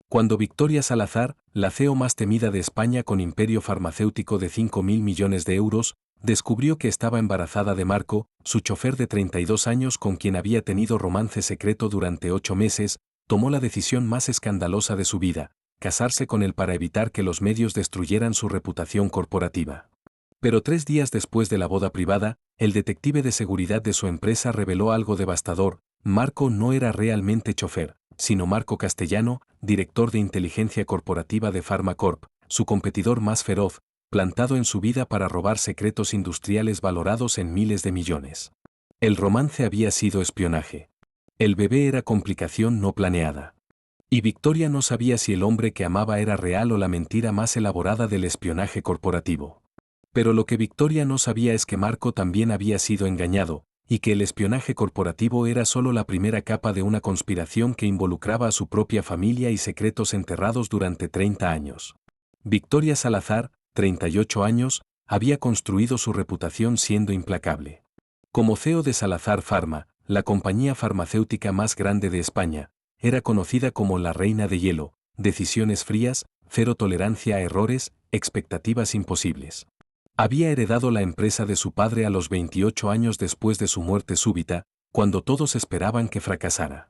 Cuando Victoria Salazar, la CEO más temida de España con imperio farmacéutico de 5.000 millones de euros, descubrió que estaba embarazada de Marco, su chofer de 32 años con quien había tenido romance secreto durante 8 meses, tomó la decisión más escandalosa de su vida, casarse con él para evitar que los medios destruyeran su reputación corporativa. Pero 3 días después de la boda privada, el detective de seguridad de su empresa reveló algo devastador: Marco no era realmente chofer, sino Marco Castellano, director de inteligencia corporativa de Pharmacorp, su competidor más feroz, plantado en su vida para robar secretos industriales valorados en miles de millones. El romance había sido espionaje. El bebé era complicación no planeada. Y Victoria no sabía si el hombre que amaba era real o la mentira más elaborada del espionaje corporativo. Pero lo que Victoria no sabía es que Marco también había sido engañado, y que el espionaje corporativo era solo la primera capa de una conspiración que involucraba a su propia familia y secretos enterrados durante 30 años. Victoria Salazar, 38 años, había construido su reputación siendo implacable. Como CEO de Salazar Pharma, la compañía farmacéutica más grande de España, era conocida como la reina de hielo: decisiones frías, cero tolerancia a errores, expectativas imposibles. Había heredado la empresa de su padre a los 28 años después de su muerte súbita, cuando todos esperaban que fracasara.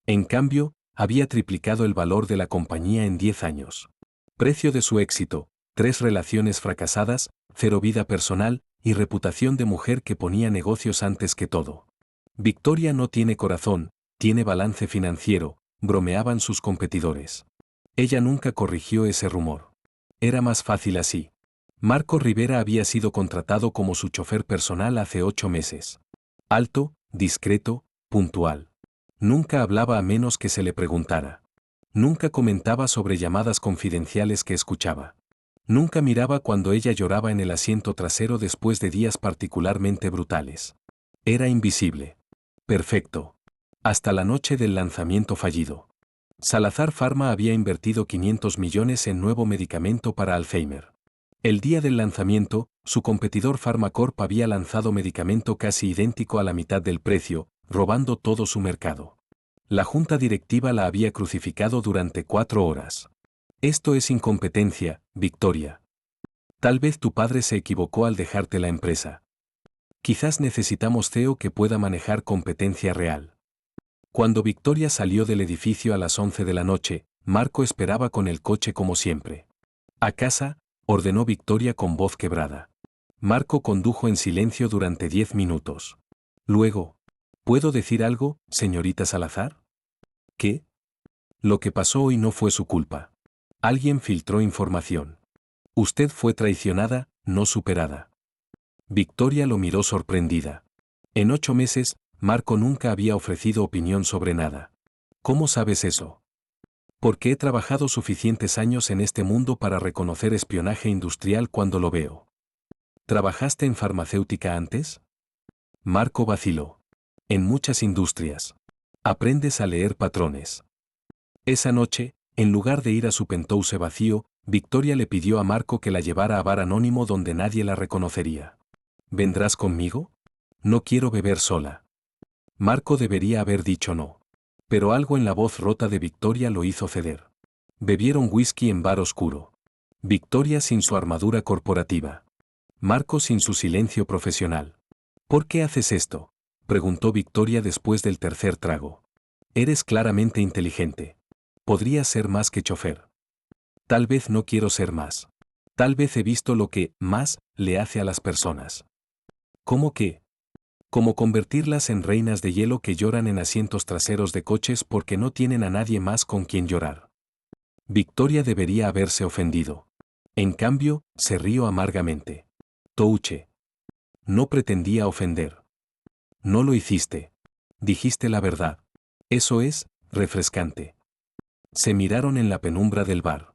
En cambio, había triplicado el valor de la compañía en 10 años. Precio de su éxito: 3 relaciones fracasadas, 0 vida personal y reputación de mujer que ponía negocios antes que todo. Victoria no tiene corazón, tiene balance financiero, bromeaban sus competidores. Ella nunca corrigió ese rumor. Era más fácil así. Marco Rivera había sido contratado como su chofer personal hace 8 meses. Alto, discreto, puntual. Nunca hablaba a menos que se le preguntara. Nunca comentaba sobre llamadas confidenciales que escuchaba. Nunca miraba cuando ella lloraba en el asiento trasero después de días particularmente brutales. Era invisible. Perfecto. Hasta la noche del lanzamiento fallido. Salazar Pharma había invertido 500 millones en nuevo medicamento para Alzheimer. El día del lanzamiento, su competidor Pharmacorp había lanzado medicamento casi idéntico a la mitad del precio, robando todo su mercado. La junta directiva la había crucificado durante 4 horas. Esto es incompetencia, Victoria. Tal vez tu padre se equivocó al dejarte la empresa. Quizás necesitamos CEO que pueda manejar competencia real. Cuando Victoria salió del edificio a las 11 de la noche, Marco esperaba con el coche como siempre. A casa, ordenó Victoria con voz quebrada. Marco condujo en silencio durante 10 minutos. Luego, ¿puedo decir algo, señorita Salazar? ¿Qué? Lo que pasó hoy no fue su culpa. Alguien filtró información. Usted fue traicionada, no superada. Victoria lo miró sorprendida. En 8 meses, Marco nunca había ofrecido opinión sobre nada. ¿Cómo sabes eso? Porque he trabajado suficientes años en este mundo para reconocer espionaje industrial cuando lo veo. ¿Trabajaste en farmacéutica antes? Marco vaciló. En muchas industrias. Aprendes a leer patrones. Esa noche, en lugar de ir a su penthouse vacío, Victoria le pidió a Marco que la llevara a bar anónimo donde nadie la reconocería. ¿Vendrás conmigo? No quiero beber sola. Marco debería haber dicho no. Pero algo en la voz rota de Victoria lo hizo ceder. Bebieron whisky en bar oscuro. Victoria sin su armadura corporativa. Marco sin su silencio profesional. ¿Por qué haces esto?, preguntó Victoria después del tercer trago. Eres claramente inteligente. Podrías ser más que chofer. Tal vez no quiero ser más. Tal vez he visto lo que más le hace a las personas. ¿Cómo qué? Como convertirlas en reinas de hielo que lloran en asientos traseros de coches porque no tienen a nadie más con quien llorar. Victoria debería haberse ofendido. En cambio, se rió amargamente. Touche. No pretendía ofender. No lo hiciste. Dijiste la verdad. Eso es refrescante. Se miraron en la penumbra del bar.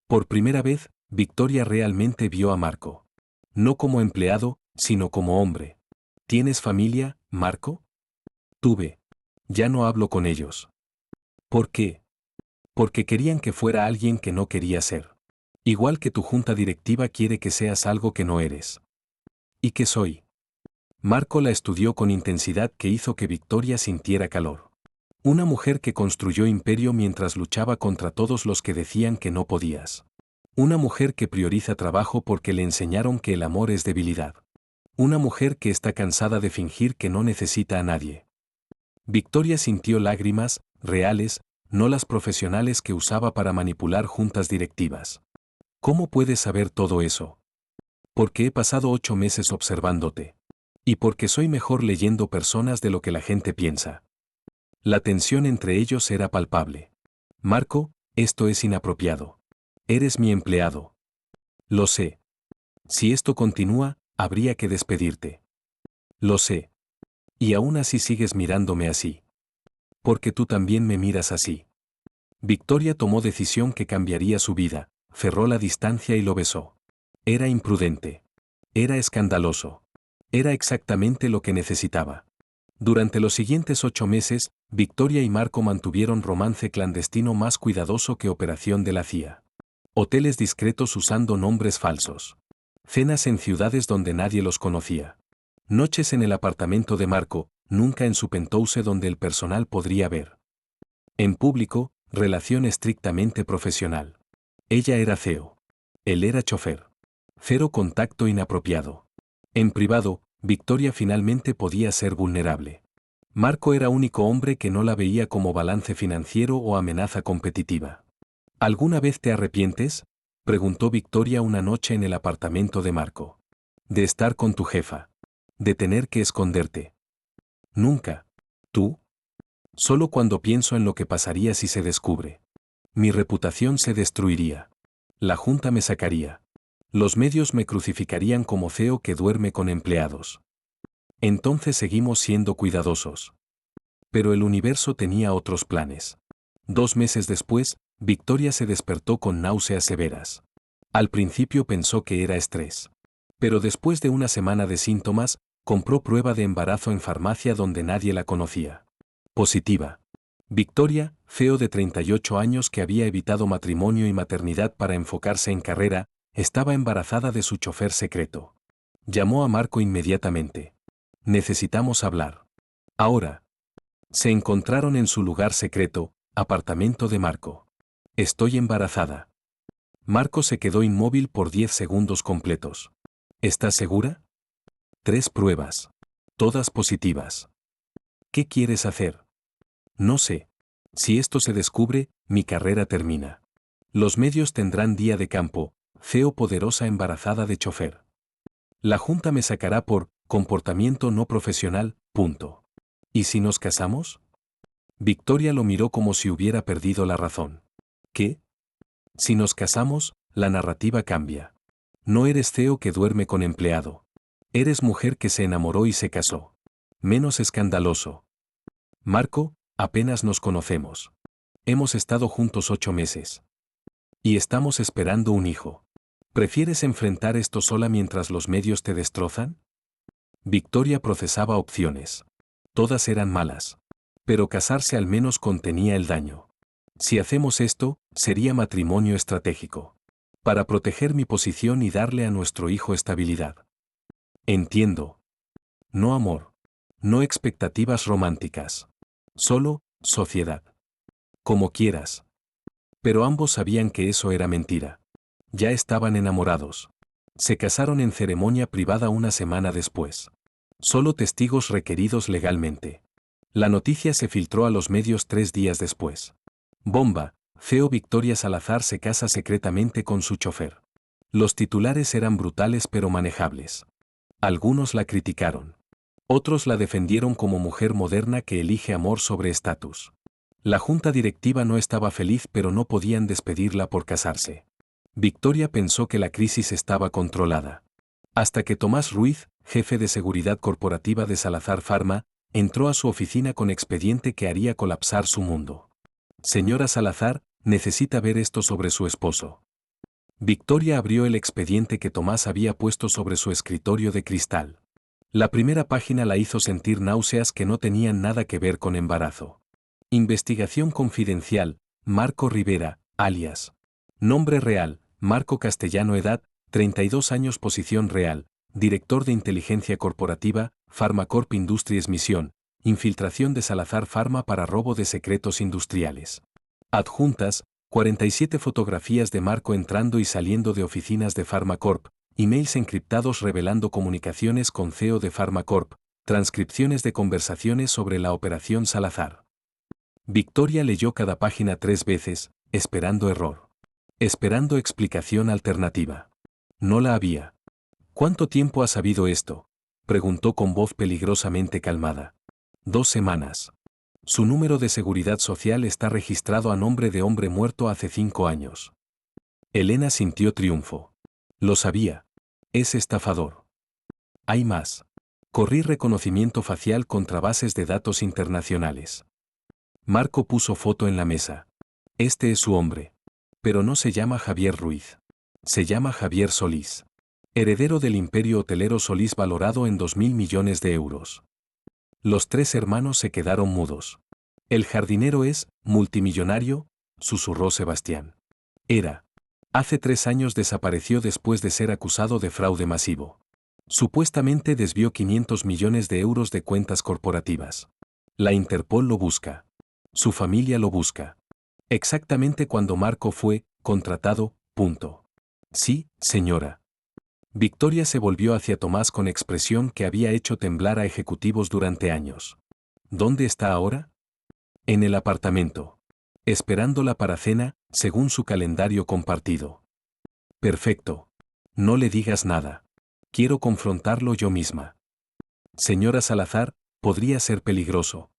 Por primera vez, Victoria realmente vio a Marco. No como empleado, sino como hombre. ¿Tienes familia, Marco? Tuve. Ya no hablo con ellos. ¿Por qué? Porque querían que fuera alguien que no quería ser. Igual que tu junta directiva quiere que seas algo que no eres. ¿Y qué soy? Marco la estudió con intensidad que hizo que Victoria sintiera calor. Una mujer que construyó imperio mientras luchaba contra todos los que decían que no podías. Una mujer que prioriza trabajo porque le enseñaron que el amor es debilidad. Una mujer que está cansada de fingir que no necesita a nadie. Victoria sintió lágrimas, reales, no las profesionales que usaba para manipular juntas directivas. ¿Cómo puedes saber todo eso? Porque he pasado 8 meses observándote. Y porque soy mejor leyendo personas de lo que la gente piensa. La tensión entre ellos era palpable. Marco, esto es inapropiado. Eres mi empleado. Lo sé. Si esto continúa, habría que despedirte. Lo sé. Y aún así sigues mirándome así. Porque tú también me miras así. Victoria tomó decisión que cambiaría su vida, cerró la distancia y lo besó. Era imprudente. Era escandaloso. Era exactamente lo que necesitaba. Durante los siguientes 8 meses, Victoria y Marco mantuvieron romance clandestino más cuidadoso que operación de la CIA. Hoteles discretos usando nombres falsos. Cenas en ciudades donde nadie los conocía. Noches en el apartamento de Marco, nunca en su penthouse donde el personal podría ver. En público, relación estrictamente profesional. Ella era CEO. Él era chofer. Cero contacto inapropiado. En privado, Victoria finalmente podía ser vulnerable. Marco era único hombre que no la veía como balance financiero o amenaza competitiva. ¿Alguna vez te arrepientes?, preguntó Victoria una noche en el apartamento de Marco. De estar con tu jefa. De tener que esconderte. Nunca. ¿Tú? Solo cuando pienso en lo que pasaría si se descubre. Mi reputación se destruiría. La junta me sacaría. Los medios me crucificarían como CEO que duerme con empleados. Entonces seguimos siendo cuidadosos. Pero el universo tenía otros planes. 2 meses después, Victoria se despertó con náuseas severas. Al principio pensó que era estrés. Pero después de una semana de síntomas, compró prueba de embarazo en farmacia donde nadie la conocía. Positiva. Victoria, CEO de 38 años que había evitado matrimonio y maternidad para enfocarse en carrera, estaba embarazada de su chofer secreto. Llamó a Marco inmediatamente. Necesitamos hablar. Ahora. Se encontraron en su lugar secreto, apartamento de Marco. Estoy embarazada. Marco se quedó inmóvil por 10 segundos completos. ¿Estás segura? 3 pruebas. Todas positivas. ¿Qué quieres hacer? No sé. Si esto se descubre, mi carrera termina. Los medios tendrán día de campo, CEO poderosa embarazada de chofer. La junta me sacará por comportamiento no profesional, punto. ¿Y si nos casamos? Victoria lo miró como si hubiera perdido la razón. ¿Qué? Si nos casamos, la narrativa cambia. No eres CEO que duerme con empleado. Eres mujer que se enamoró y se casó. Menos escandaloso. Marco, apenas nos conocemos. Hemos estado juntos 8 meses. Y estamos esperando un hijo. ¿Prefieres enfrentar esto sola mientras los medios te destrozan? Victoria procesaba opciones. Todas eran malas. Pero casarse al menos contenía el daño. Si hacemos esto, sería matrimonio estratégico. Para proteger mi posición y darle a nuestro hijo estabilidad. Entiendo. No amor. No expectativas románticas. Solo, sociedad. Como quieras. Pero ambos sabían que eso era mentira. Ya estaban enamorados. Se casaron en ceremonia privada una semana después. Solo testigos requeridos legalmente. La noticia se filtró a los medios 3 días después. Bomba, CEO Victoria Salazar se casa secretamente con su chofer. Los titulares eran brutales pero manejables. Algunos la criticaron. Otros la defendieron como mujer moderna que elige amor sobre estatus. La junta directiva no estaba feliz pero no podían despedirla por casarse. Victoria pensó que la crisis estaba controlada. Hasta que Tomás Ruiz, jefe de seguridad corporativa de Salazar Pharma, entró a su oficina con expediente que haría colapsar su mundo. Señora Salazar, necesita ver esto sobre su esposo. Victoria abrió el expediente que Tomás había puesto sobre su escritorio de cristal. La primera página la hizo sentir náuseas que no tenían nada que ver con embarazo. Investigación confidencial, Marco Rivera, alias. Nombre real, Marco Castellano. Edad, 32 años. Posición real, director de inteligencia corporativa, Pharmacorp Industries. Misión, Infiltración de Salazar Pharma para robo de secretos industriales. Adjuntas, 47 fotografías de Marco entrando y saliendo de oficinas de Pharmacorp, emails encriptados revelando comunicaciones con CEO de Pharmacorp, transcripciones de conversaciones sobre la operación Salazar. Victoria leyó cada página 3 veces, esperando error. Esperando explicación alternativa. No la había. ¿Cuánto tiempo has sabido esto?, preguntó con voz peligrosamente calmada. 2 semanas. Su número de seguridad social está registrado a nombre de hombre muerto hace 5 años. Elena sintió triunfo. Lo sabía. Es estafador. Hay más. Corrí reconocimiento facial contra bases de datos internacionales. Marco puso foto en la mesa. Este es su hombre. Pero no se llama Javier Ruiz. Se llama Javier Solís. Heredero del imperio hotelero Solís valorado en 2.000 millones de euros. Los 3 hermanos se quedaron mudos. El jardinero es multimillonario, susurró Sebastián. Era. Hace 3 años desapareció después de ser acusado de fraude masivo. Supuestamente desvió 500 millones de euros de cuentas corporativas. La Interpol lo busca. Su familia lo busca. Exactamente cuando Marco fue contratado, punto. Sí, señora. Victoria se volvió hacia Tomás con expresión que había hecho temblar a ejecutivos durante años. ¿Dónde está ahora? En el apartamento. Esperándola para cena, según su calendario compartido. Perfecto. No le digas nada. Quiero confrontarlo yo misma. Señora Salazar, podría ser peligroso.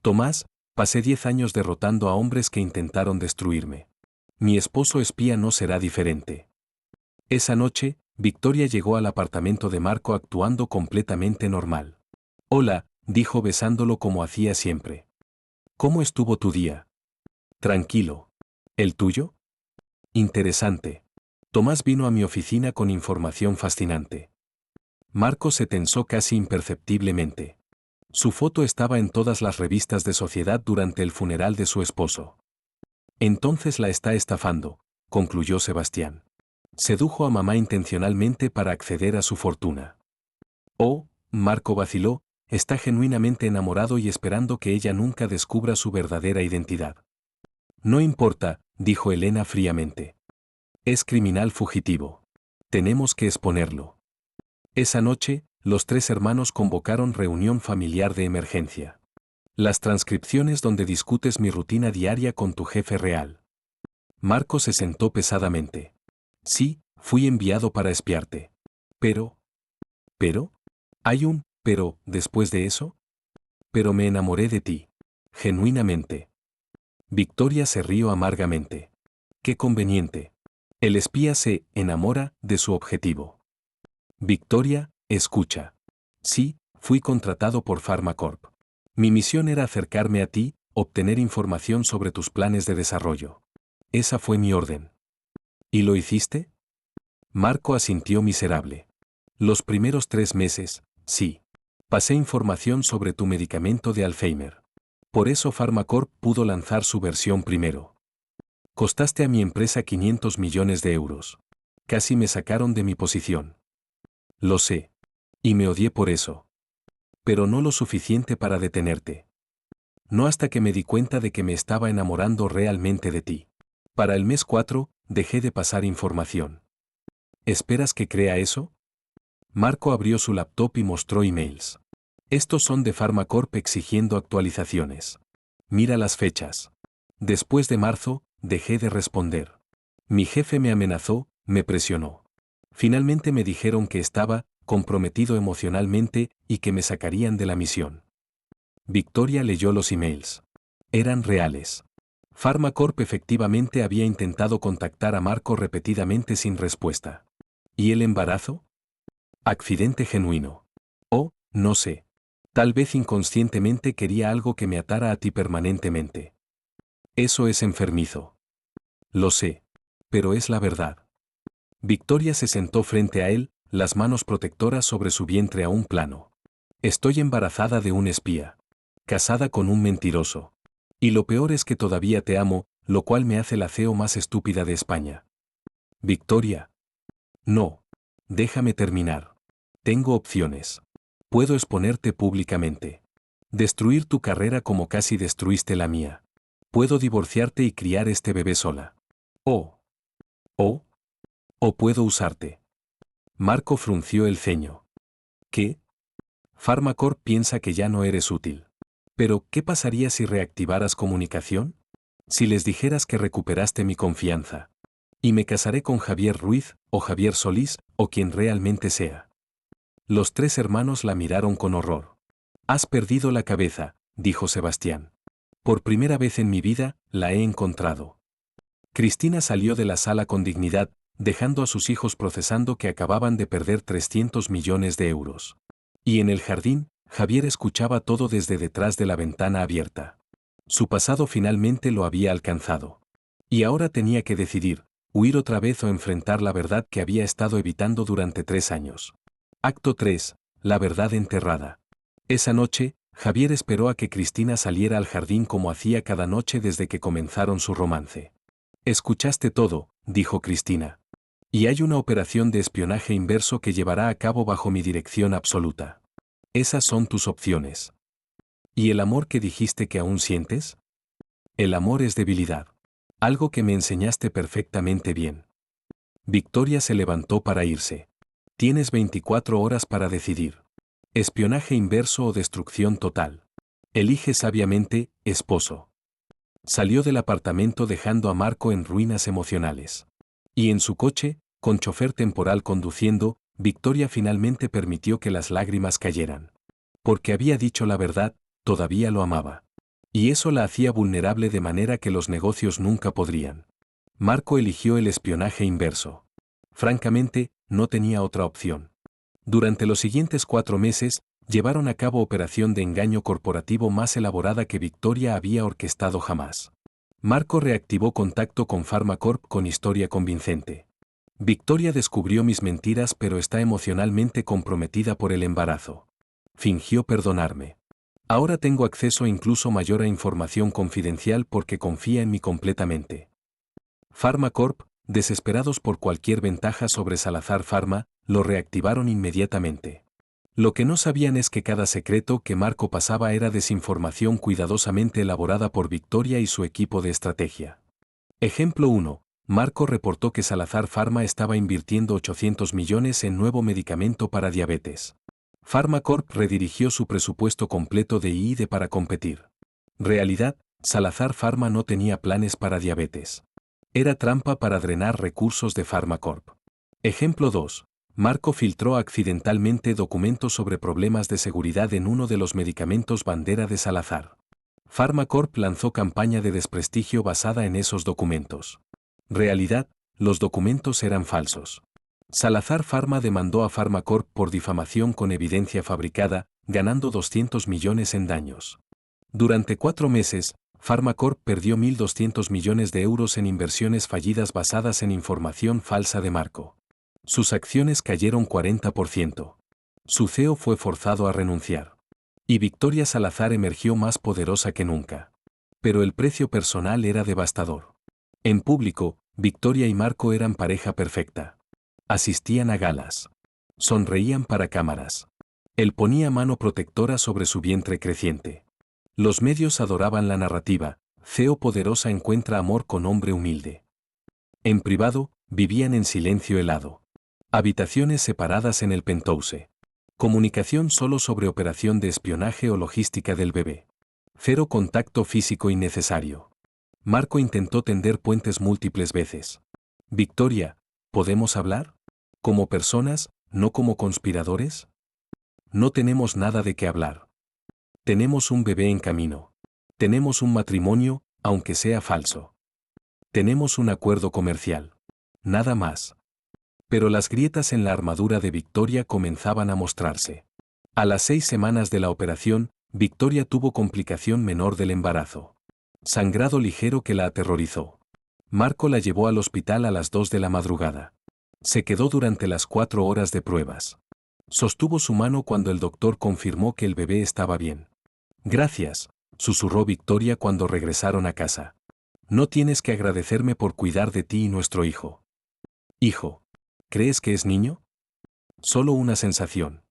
Tomás, pasé 10 años derrotando a hombres que intentaron destruirme. Mi esposo espía no será diferente. Esa noche, Victoria llegó al apartamento de Marco actuando completamente normal. Hola, dijo besándolo como hacía siempre. ¿Cómo estuvo tu día? Tranquilo. ¿El tuyo? Interesante. Tomás vino a mi oficina con información fascinante. Marco se tensó casi imperceptiblemente. Su foto estaba en todas las revistas de sociedad durante el funeral de su esposo. Entonces la está estafando, concluyó Sebastián. Sedujo a mamá intencionalmente para acceder a su fortuna. Oh, Marco vaciló, está genuinamente enamorado y esperando que ella nunca descubra su verdadera identidad. No importa, dijo Elena fríamente. Es criminal fugitivo. Tenemos que exponerlo. Esa noche, los 3 hermanos convocaron reunión familiar de emergencia. Las transcripciones donde discutes mi rutina diaria con tu jefe real. Marco se sentó pesadamente. Sí, fui enviado para espiarte. Pero, hay un pero después de eso. Pero me enamoré de ti. Genuinamente. Victoria se rió amargamente. Qué conveniente. El espía se enamora de su objetivo. Victoria, escucha. Sí, fui contratado por Pharmacorp. Mi misión era acercarme a ti, obtener información sobre tus planes de desarrollo. Esa fue mi orden. ¿Y lo hiciste? Marco asintió miserable. Los primeros 3 meses, sí. Pasé información sobre tu medicamento de Alzheimer. Por eso Pharmacorp pudo lanzar su versión primero. Costaste a mi empresa 500 millones de euros. Casi me sacaron de mi posición. Lo sé. Y me odié por eso. Pero no lo suficiente para detenerte. No hasta que me di cuenta de que me estaba enamorando realmente de ti. Para el mes 4, dejé de pasar información. ¿Esperas que crea eso? Marco abrió su laptop y mostró emails. Estos son de Pharmacorp exigiendo actualizaciones. Mira las fechas. Después de marzo, dejé de responder. Mi jefe me amenazó, me presionó. Finalmente me dijeron que estaba comprometido emocionalmente y que me sacarían de la misión. Victoria leyó los emails. Eran reales. Pharmacorp efectivamente había intentado contactar a Marco repetidamente sin respuesta. ¿Y el embarazo? Accidente genuino. Oh, no sé. Tal vez inconscientemente quería algo que me atara a ti permanentemente. Eso es enfermizo. Lo sé. Pero es la verdad. Victoria se sentó frente a él, las manos protectoras sobre su vientre a un plano. Estoy embarazada de un espía. Casada con un mentiroso. Y lo peor es que todavía te amo, lo cual me hace la CEO más estúpida de España. Victoria. No. Déjame terminar. Tengo opciones. Puedo exponerte públicamente. Destruir tu carrera como casi destruiste la mía. Puedo divorciarte y criar este bebé sola. O, o, o puedo usarte. Marco frunció el ceño. ¿Qué? Pharmacorp piensa que ya no eres útil. Pero, ¿qué pasaría si reactivaras comunicación? Si les dijeras que recuperaste mi confianza. Y me casaré con Javier Ruiz, o Javier Solís, o quien realmente sea. Los tres hermanos la miraron con horror. Has perdido la cabeza, dijo Sebastián. Por primera vez en mi vida, la he encontrado. Cristina salió de la sala con dignidad, dejando a sus hijos procesando que acababan de perder 300 millones de euros. Y en el jardín, Javier escuchaba todo desde detrás de la ventana abierta. Su pasado finalmente lo había alcanzado. Y ahora tenía que decidir, huir otra vez o enfrentar la verdad que había estado evitando durante 3 años. Acto 3. La verdad enterrada. Esa noche, Javier esperó a que Cristina saliera al jardín como hacía cada noche desde que comenzaron su romance. Escuchaste todo, dijo Cristina. Y hay una operación de espionaje inverso que llevará a cabo bajo mi dirección absoluta. Esas son tus opciones. ¿Y el amor que dijiste que aún sientes? El amor es debilidad. Algo que me enseñaste perfectamente bien. Victoria se levantó para irse. Tienes 24 horas para decidir. Espionaje inverso o destrucción total. Elige sabiamente, esposo. Salió del apartamento dejando a Marco en ruinas emocionales. Y en su coche, con chofer temporal conduciendo, Victoria finalmente permitió que las lágrimas cayeran. Porque había dicho la verdad, todavía lo amaba. Y eso la hacía vulnerable de manera que los negocios nunca podrían. Marco eligió el espionaje inverso. Francamente, no tenía otra opción. Durante los siguientes 4 meses, llevaron a cabo operación de engaño corporativo más elaborada que Victoria había orquestado jamás. Marco reactivó contacto con Pharmacorp con historia convincente. Victoria descubrió mis mentiras pero está emocionalmente comprometida por el embarazo. Fingió perdonarme. Ahora tengo acceso incluso mayor a información confidencial porque confía en mí completamente. Pharmacorp, desesperados por cualquier ventaja sobre Salazar Pharma, lo reactivaron inmediatamente. Lo que no sabían es que cada secreto que Marco pasaba era desinformación cuidadosamente elaborada por Victoria y su equipo de estrategia. Ejemplo 1. Marco reportó que Salazar Pharma estaba invirtiendo 800 millones en nuevo medicamento para diabetes. Pharmacorp redirigió su presupuesto completo de I+D para competir. Realidad, Salazar Pharma no tenía planes para diabetes. Era trampa para drenar recursos de Pharmacorp. Ejemplo 2. Marco filtró accidentalmente documentos sobre problemas de seguridad en uno de los medicamentos bandera de Salazar. Pharmacorp lanzó campaña de desprestigio basada en esos documentos. Realidad, los documentos eran falsos. Salazar Pharma demandó a Pharmacorp por difamación con evidencia fabricada, ganando 200 millones en daños. Durante 4 meses, Pharmacorp perdió 1.200 millones de euros en inversiones fallidas basadas en información falsa de Marco. Sus acciones cayeron 40%. Su CEO fue forzado a renunciar. Y Victoria Salazar emergió más poderosa que nunca. Pero el precio personal era devastador. En público, Victoria y Marco eran pareja perfecta. Asistían a galas. Sonreían para cámaras. Él ponía mano protectora sobre su vientre creciente. Los medios adoraban la narrativa, CEO poderosa encuentra amor con hombre humilde. En privado, vivían en silencio helado. Habitaciones separadas en el penthouse. Comunicación solo sobre operación de espionaje o logística del bebé. Cero contacto físico innecesario. Marco intentó tender puentes múltiples veces. Victoria, ¿podemos hablar? ¿Como personas, no como conspiradores? No tenemos nada de qué hablar. Tenemos un bebé en camino. Tenemos un matrimonio, aunque sea falso. Tenemos un acuerdo comercial. Nada más. Pero las grietas en la armadura de Victoria comenzaban a mostrarse. A las 6 semanas de la operación, Victoria tuvo complicación menor del embarazo. Sangrado ligero que la aterrorizó. Marco la llevó al hospital a las 2 de la madrugada. Se quedó durante las 4 horas de pruebas. Sostuvo su mano cuando el doctor confirmó que el bebé estaba bien. Gracias, susurró Victoria cuando regresaron a casa. No tienes que agradecerme por cuidar de ti y nuestro hijo. Hijo, ¿crees que es niño? Solo una sensación.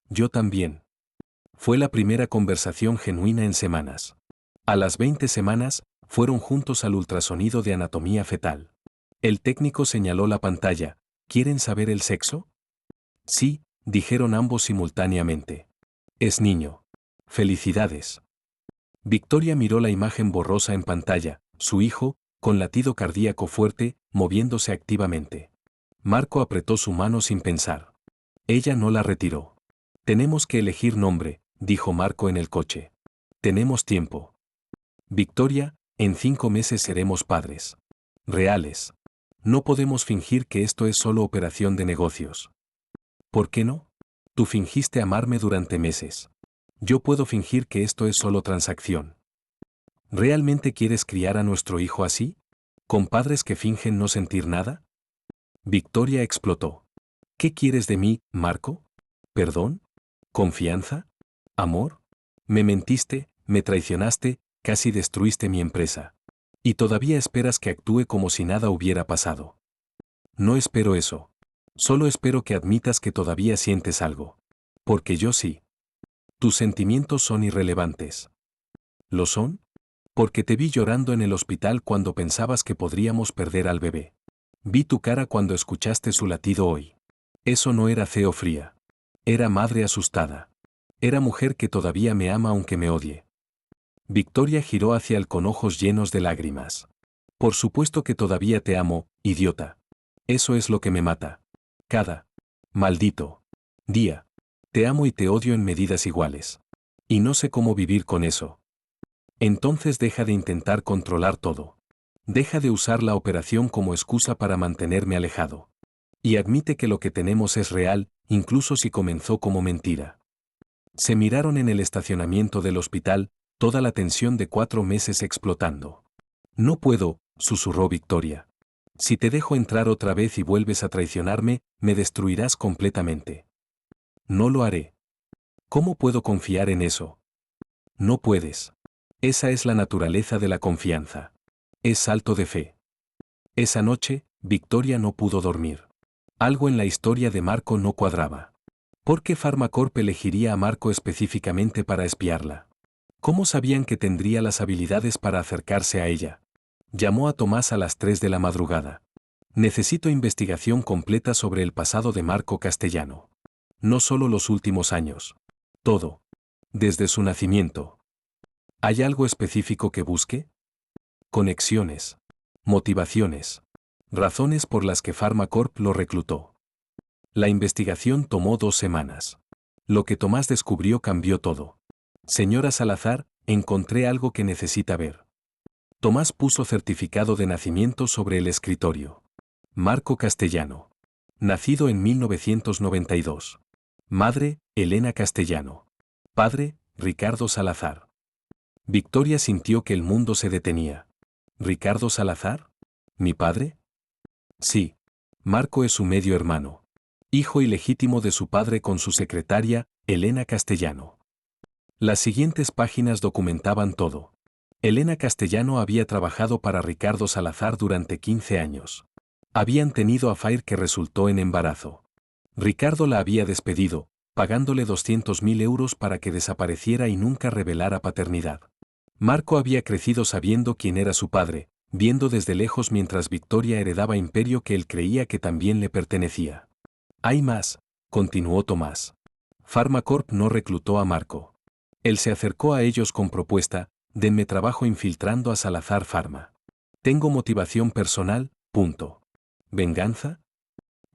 Yo también. Fue la primera conversación genuina en semanas. A las 20 semanas, fueron juntos al ultrasonido de anatomía fetal. El técnico señaló la pantalla. ¿Quieren saber el sexo? Sí, dijeron ambos simultáneamente. Es niño. Felicidades. Victoria miró la imagen borrosa en pantalla, su hijo, con latido cardíaco fuerte, moviéndose activamente. Marco apretó su mano sin pensar. Ella no la retiró. Tenemos que elegir nombre, dijo Marco en el coche. Tenemos tiempo. Victoria, en 5 meses seremos padres. Reales. No podemos fingir que esto es solo operación de negocios. ¿Por qué no? Tú fingiste amarme durante meses. Yo puedo fingir que esto es solo transacción. ¿Realmente quieres criar a nuestro hijo así? ¿Con padres que fingen no sentir nada? Victoria explotó. ¿Qué quieres de mí, Marco? ¿Perdón? ¿Confianza? ¿Amor? Me mentiste, me traicionaste, casi destruiste mi empresa. Y todavía esperas que actúe como si nada hubiera pasado. No espero eso. Solo espero que admitas que todavía sientes algo. Porque yo sí. Tus sentimientos son irrelevantes. ¿Lo son? Porque te vi llorando en el hospital cuando pensabas que podríamos perder al bebé. Vi tu cara cuando escuchaste su latido hoy. Eso no era feo fría. Era madre asustada. Era mujer que todavía me ama aunque me odie. Victoria giró hacia él con ojos llenos de lágrimas. Por supuesto que todavía te amo, idiota. Eso es lo que me mata. Cada maldito día. Te amo y te odio en medidas iguales. Y no sé cómo vivir con eso. Entonces deja de intentar controlar todo. Deja de usar la operación como excusa para mantenerme alejado. Y admite que lo que tenemos es real, incluso si comenzó como mentira. Se miraron en el estacionamiento del hospital, toda la tensión de 4 meses explotando. No puedo, susurró Victoria. Si te dejo entrar otra vez y vuelves a traicionarme, me destruirás completamente. No lo haré. ¿Cómo puedo confiar en eso? No puedes. Esa es la naturaleza de la confianza. Es salto de fe. Esa noche, Victoria no pudo dormir. Algo en la historia de Marco no cuadraba. ¿Por qué Pharmacorp elegiría a Marco específicamente para espiarla? ¿Cómo sabían que tendría las habilidades para acercarse a ella? Llamó a Tomás a las 3 de la madrugada. Necesito investigación completa sobre el pasado de Marco Castellano. No solo los últimos años. Todo. Desde su nacimiento. ¿Hay algo específico que busque? Conexiones. Motivaciones. Razones por las que Pharmacorp lo reclutó. La investigación tomó 2 semanas. Lo que Tomás descubrió cambió todo. Señora Salazar, encontré algo que necesita ver. Tomás puso certificado de nacimiento sobre el escritorio. Marco Castellano. Nacido en 1992. Madre, Elena Castellano. Padre, Ricardo Salazar. Victoria sintió que el mundo se detenía. ¿Ricardo Salazar? ¿Mi padre? Sí. Marco es su medio hermano. Hijo ilegítimo de su padre con su secretaria, Elena Castellano. Las siguientes páginas documentaban todo. Elena Castellano había trabajado para Ricardo Salazar durante 15 años. Habían tenido affair que resultó en embarazo. Ricardo la había despedido, pagándole 200.000 euros para que desapareciera y nunca revelara paternidad. Marco había crecido sabiendo quién era su padre, viendo desde lejos mientras Victoria heredaba imperio que él creía que también le pertenecía. Hay más, continuó Tomás. Pharmacorp no reclutó a Marco. Él se acercó a ellos con propuesta, denme trabajo infiltrando a Salazar Pharma. Tengo motivación personal, punto. ¿Venganza?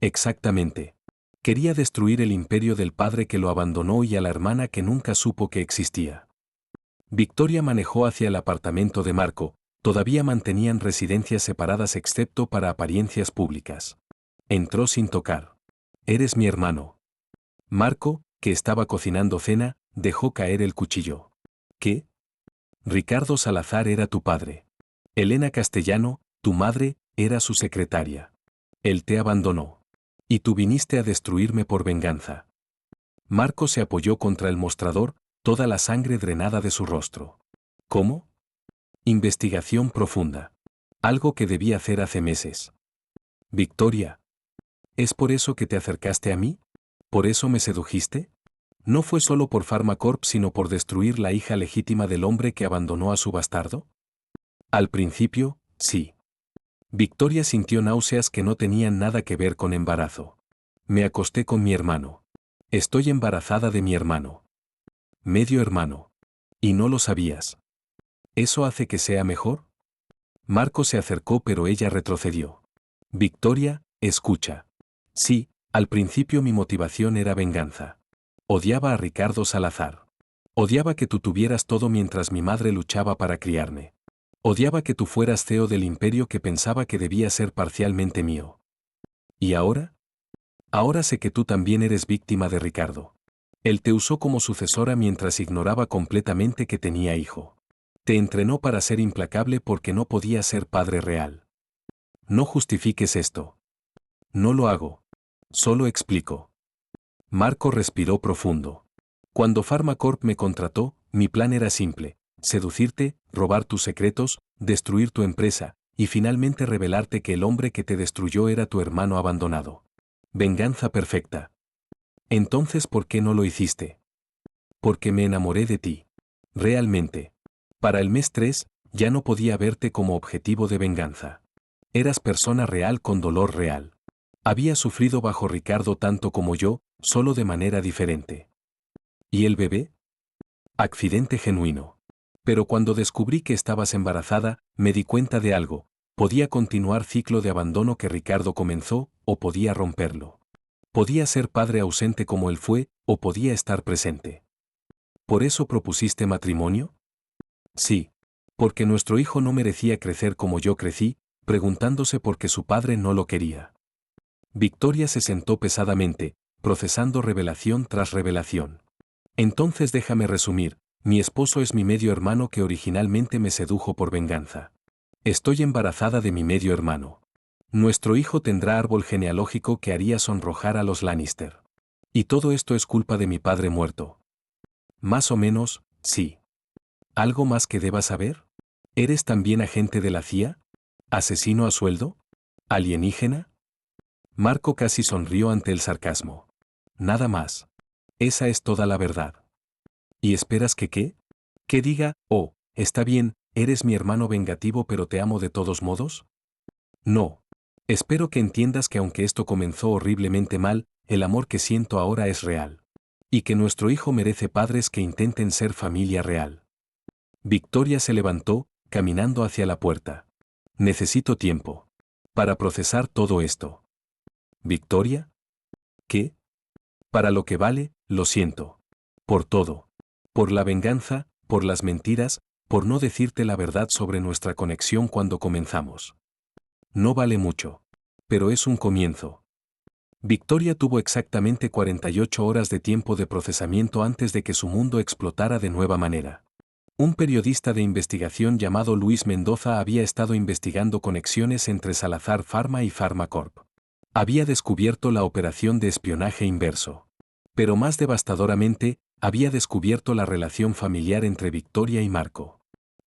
Exactamente. Quería destruir el imperio del padre que lo abandonó y a la hermana que nunca supo que existía. Victoria manejó hacia el apartamento de Marco, todavía mantenían residencias separadas excepto para apariencias públicas. Entró sin tocar. Eres mi hermano. Marco, que estaba cocinando cena, dejó caer el cuchillo. ¿Qué? Ricardo Salazar era tu padre. Elena Castellano, tu madre, era su secretaria. Él te abandonó. Y tú viniste a destruirme por venganza. Marco se apoyó contra el mostrador, toda la sangre drenada de su rostro. ¿Cómo? Investigación profunda. Algo que debí hacer hace meses. Victoria. ¿Es por eso que te acercaste a mí? ¿Por eso me sedujiste? ¿No fue solo por Pharmacorp sino por destruir la hija legítima del hombre que abandonó a su bastardo? Al principio, sí. Victoria sintió náuseas que no tenían nada que ver con embarazo. Me acosté con mi hermano. Estoy embarazada de mi hermano. Medio hermano. ¿Y no lo sabías? ¿Eso hace que sea mejor? Marco se acercó pero ella retrocedió. Victoria, escucha. Sí, al principio mi motivación era venganza. Odiaba a Ricardo Salazar. Odiaba que tú tuvieras todo mientras mi madre luchaba para criarme. Odiaba que tú fueras CEO del imperio que pensaba que debía ser parcialmente mío. ¿Y ahora? Ahora sé que tú también eres víctima de Ricardo. Él te usó como sucesora mientras ignoraba completamente que tenía hijo. Te entrenó para ser implacable porque no podía ser padre real. No justifiques esto. No lo hago. Solo explico. Marco respiró profundo. Cuando Pharmacorp me contrató, mi plan era simple: seducirte, robar tus secretos, destruir tu empresa, y finalmente revelarte que el hombre que te destruyó era tu hermano abandonado. Venganza perfecta. Entonces, ¿por qué no lo hiciste? Porque me enamoré de ti. Realmente. Para el mes 3, ya no podía verte como objetivo de venganza. Eras persona real con dolor real. Había sufrido bajo Ricardo tanto como yo, solo de manera diferente. ¿Y el bebé? Accidente genuino. Pero cuando descubrí que estabas embarazada, me di cuenta de algo: podía continuar ciclo de abandono que Ricardo comenzó, o podía romperlo. Podía ser padre ausente como él fue, o podía estar presente. ¿Por eso propusiste matrimonio? Sí. Porque nuestro hijo no merecía crecer como yo crecí, preguntándose por qué su padre no lo quería. Victoria se sentó pesadamente, procesando revelación tras revelación. Entonces déjame resumir: mi esposo es mi medio hermano que originalmente me sedujo por venganza. Estoy embarazada de mi medio hermano. Nuestro hijo tendrá árbol genealógico que haría sonrojar a los Lannister. Y todo esto es culpa de mi padre muerto. Más o menos, sí. ¿Algo más que debas saber? ¿Eres también agente de la CIA? ¿Asesino a sueldo? ¿Alienígena? Marco casi sonrió ante el sarcasmo. Nada más. Esa es toda la verdad. ¿Y esperas que qué? ¿Que diga, oh, está bien, eres mi hermano vengativo pero te amo de todos modos? No. Espero que entiendas que aunque esto comenzó horriblemente mal, el amor que siento ahora es real. Y que nuestro hijo merece padres que intenten ser familia real. Victoria se levantó, caminando hacia la puerta. Necesito tiempo para procesar todo esto. ¿Victoria? ¿Qué? Para lo que vale, lo siento. Por todo. Por la venganza, por las mentiras, por no decirte la verdad sobre nuestra conexión cuando comenzamos. No vale mucho. Pero es un comienzo. Victoria tuvo exactamente 48 horas de tiempo de procesamiento antes de que su mundo explotara de nueva manera. Un periodista de investigación llamado Luis Mendoza había estado investigando conexiones entre Salazar Pharma y Pharmacorp. Había descubierto la operación de espionaje inverso. Pero más devastadoramente, había descubierto la relación familiar entre Victoria y Marco.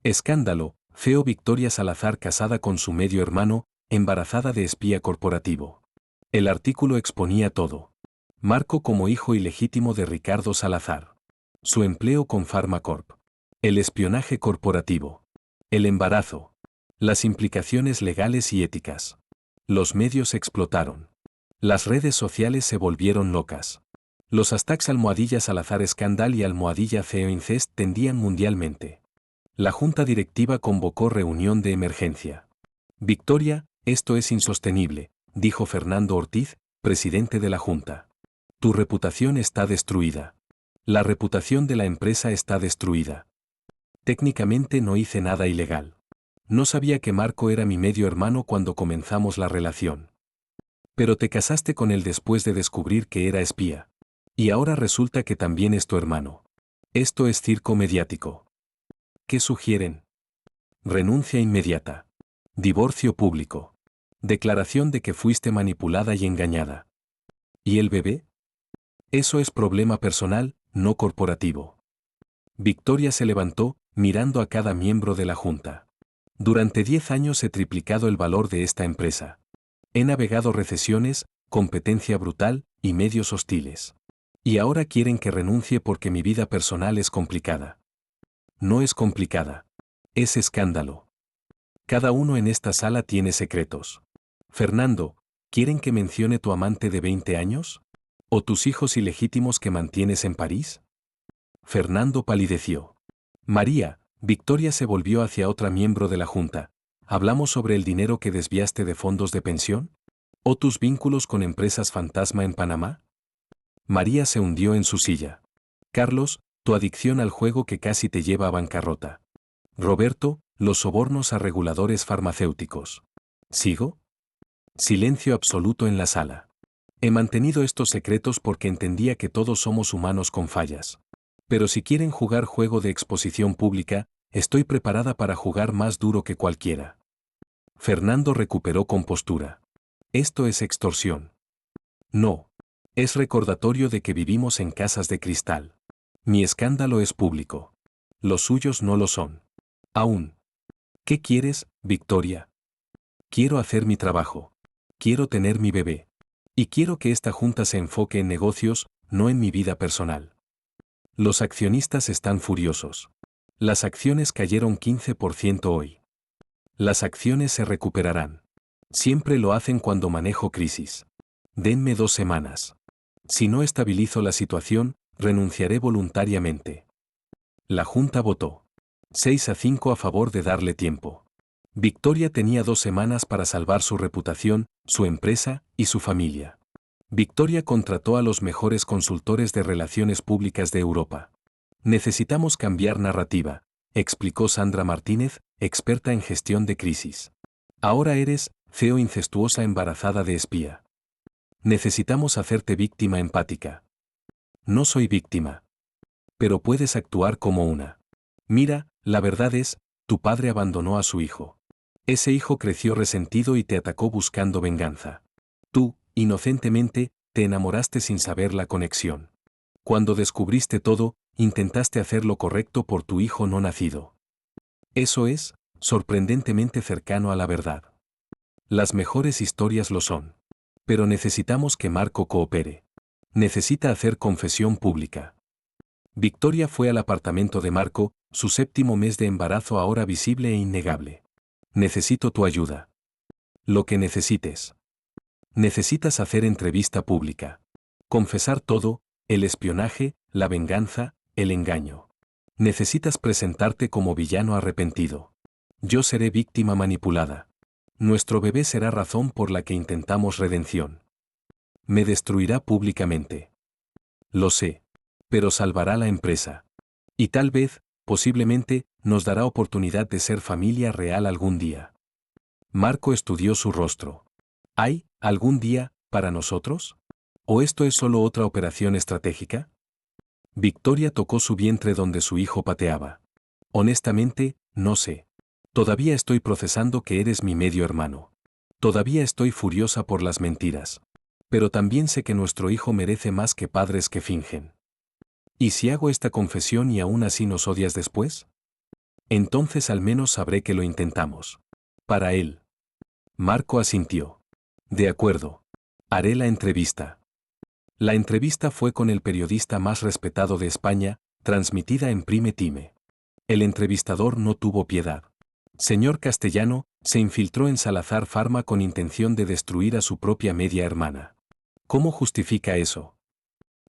Escándalo: feo Victoria Salazar casada con su medio hermano, embarazada de espía corporativo. El artículo exponía todo. Marco como hijo ilegítimo de Ricardo Salazar. Su empleo con Pharmacorp. El espionaje corporativo. El embarazo. Las implicaciones legales y éticas. Los medios explotaron. Las redes sociales se volvieron locas. Los hashtags almohadilla Salazar Escándalo y almohadilla CEO Incest tendían mundialmente. La junta directiva convocó reunión de emergencia. Victoria, esto es insostenible, dijo Fernando Ortiz, presidente de la junta. Tu reputación está destruida. La reputación de la empresa está destruida. Técnicamente no hice nada ilegal. No sabía que Marco era mi medio hermano cuando comenzamos la relación. Pero te casaste con él después de descubrir que era espía. Y ahora resulta que también es tu hermano. Esto es circo mediático. ¿Qué sugieren? Renuncia inmediata. Divorcio público. Declaración de que fuiste manipulada y engañada. ¿Y el bebé? Eso es problema personal, no corporativo. Victoria se levantó, mirando a cada miembro de la junta. Durante 10 años he triplicado el valor de esta empresa. He navegado recesiones, competencia brutal y medios hostiles. Y ahora quieren que renuncie porque mi vida personal es complicada. No es complicada. Es escándalo. Cada uno en esta sala tiene secretos. Fernando, ¿quieren que mencione tu amante de 20 años? ¿O tus hijos ilegítimos que mantienes en París? Fernando palideció. María, Victoria se volvió hacia otra miembro de la Junta. ¿Hablamos sobre el dinero que desviaste de fondos de pensión? ¿O tus vínculos con empresas fantasma en Panamá? María se hundió en su silla. Carlos, tu adicción al juego que casi te lleva a bancarrota. Roberto, los sobornos a reguladores farmacéuticos. ¿Sigo? Silencio absoluto en la sala. He mantenido estos secretos porque entendía que todos somos humanos con fallas. Pero si quieren jugar juego de exposición pública, estoy preparada para jugar más duro que cualquiera. Fernando recuperó compostura. Esto es extorsión. No. Es recordatorio de que vivimos en casas de cristal. Mi escándalo es público. Los suyos no lo son. Aún. ¿Qué quieres, Victoria? Quiero hacer mi trabajo. Quiero tener mi bebé. Y quiero que esta junta se enfoque en negocios, no en mi vida personal. Los accionistas están furiosos. Las acciones cayeron 15% hoy. Las acciones se recuperarán. Siempre lo hacen cuando manejo crisis. Denme 2 semanas. Si no estabilizo la situación, renunciaré voluntariamente. La Junta votó. 6-5 a favor de darle tiempo. Victoria tenía 2 semanas para salvar su reputación, su empresa y su familia. Victoria contrató a los mejores consultores de relaciones públicas de Europa. Necesitamos cambiar narrativa, explicó Sandra Martínez, experta en gestión de crisis. Ahora eres, CEO incestuosa embarazada de espía. Necesitamos hacerte víctima empática. No soy víctima. Pero puedes actuar como una. Mira, la verdad es, tu padre abandonó a su hijo. Ese hijo creció resentido y te atacó buscando venganza. Tú, inocentemente, te enamoraste sin saber la conexión. Cuando descubriste todo, intentaste hacer lo correcto por tu hijo no nacido. Eso es, sorprendentemente cercano a la verdad. Las mejores historias lo son. Pero necesitamos que Marco coopere. Necesita hacer confesión pública. Victoria fue al apartamento de Marco, su 7º mes de embarazo ahora visible e innegable. Necesito tu ayuda. Lo que necesites. Necesitas hacer entrevista pública. Confesar todo, el espionaje, la venganza, el engaño. Necesitas presentarte como villano arrepentido. Yo seré víctima manipulada. Nuestro bebé será razón por la que intentamos redención. Me destruirá públicamente. Lo sé. Pero salvará la empresa. Y tal vez, posiblemente, nos dará oportunidad de ser familia real algún día. Marco estudió su rostro. ¿Hay, algún día, para nosotros? ¿O esto es solo otra operación estratégica? Victoria tocó su vientre donde su hijo pateaba. Honestamente, no sé. Todavía estoy procesando que eres mi medio hermano. Todavía estoy furiosa por las mentiras. Pero también sé que nuestro hijo merece más que padres que fingen. ¿Y si hago esta confesión y aún así nos odias después? Entonces al menos sabré que lo intentamos. Para él. Marco asintió. De acuerdo. Haré la entrevista. La entrevista fue con el periodista más respetado de España, transmitida en Prime Time. El entrevistador no tuvo piedad. Señor Castellano, se infiltró en Salazar Pharma con intención de destruir a su propia media hermana. ¿Cómo justifica eso?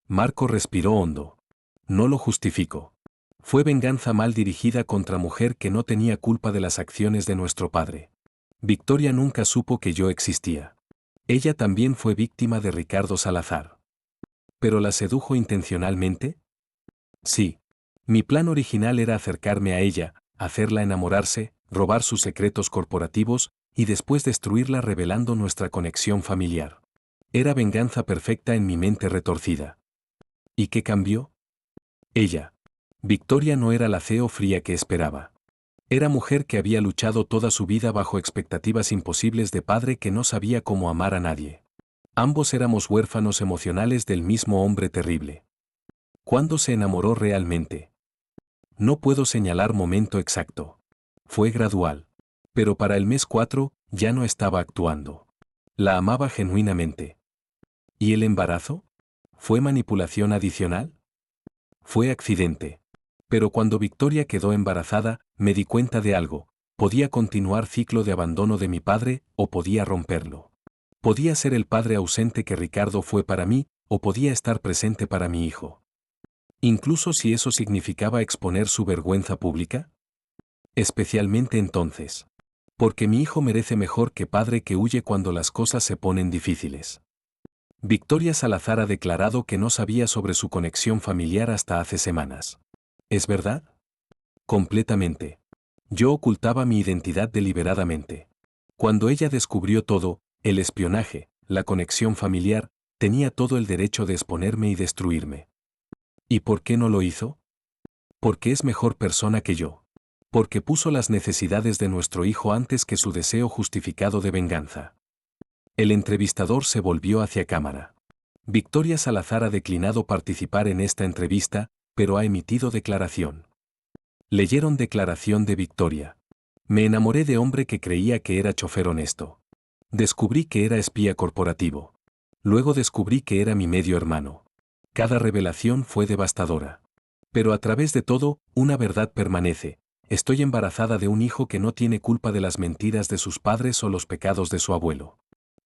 Marco respiró hondo. No lo justifico. Fue venganza mal dirigida contra mujer que no tenía culpa de las acciones de nuestro padre. Victoria nunca supo que yo existía. Ella también fue víctima de Ricardo Salazar. ¿Pero la sedujo intencionalmente? Sí. Mi plan original era acercarme a ella, hacerla enamorarse, robar sus secretos corporativos y después destruirla revelando nuestra conexión familiar. Era venganza perfecta en mi mente retorcida. ¿Y qué cambió? Ella. Victoria no era la CEO fría que esperaba. Era mujer que había luchado toda su vida bajo expectativas imposibles de padre que no sabía cómo amar a nadie. Ambos éramos huérfanos emocionales del mismo hombre terrible. ¿Cuándo se enamoró realmente? No puedo señalar momento exacto. Fue gradual. Pero para el mes 4, ya no estaba actuando. La amaba genuinamente. ¿Y el embarazo? ¿Fue manipulación adicional? Fue accidente. Pero cuando Victoria quedó embarazada, me di cuenta de algo. Podía continuar ciclo de abandono de mi padre, o podía romperlo. Podía ser el padre ausente que Ricardo fue para mí, o podía estar presente para mi hijo. Incluso si eso significaba exponer su vergüenza pública. Especialmente entonces. Porque mi hijo merece mejor que padre que huye cuando las cosas se ponen difíciles. Victoria Salazar ha declarado que no sabía sobre su conexión familiar hasta hace semanas. ¿Es verdad? Completamente. Yo ocultaba mi identidad deliberadamente. Cuando ella descubrió todo, el espionaje, la conexión familiar, tenía todo el derecho de exponerme y destruirme. ¿Y por qué no lo hizo? Porque es mejor persona que yo. Porque puso las necesidades de nuestro hijo antes que su deseo justificado de venganza. El entrevistador se volvió hacia cámara. Victoria Salazar ha declinado participar en esta entrevista, pero ha emitido declaración. Leyeron declaración de Victoria. Me enamoré de hombre que creía que era chofer honesto. Descubrí que era espía corporativo. Luego descubrí que era mi medio hermano. Cada revelación fue devastadora. Pero a través de todo, una verdad permanece. Estoy embarazada de un hijo que no tiene culpa de las mentiras de sus padres o los pecados de su abuelo.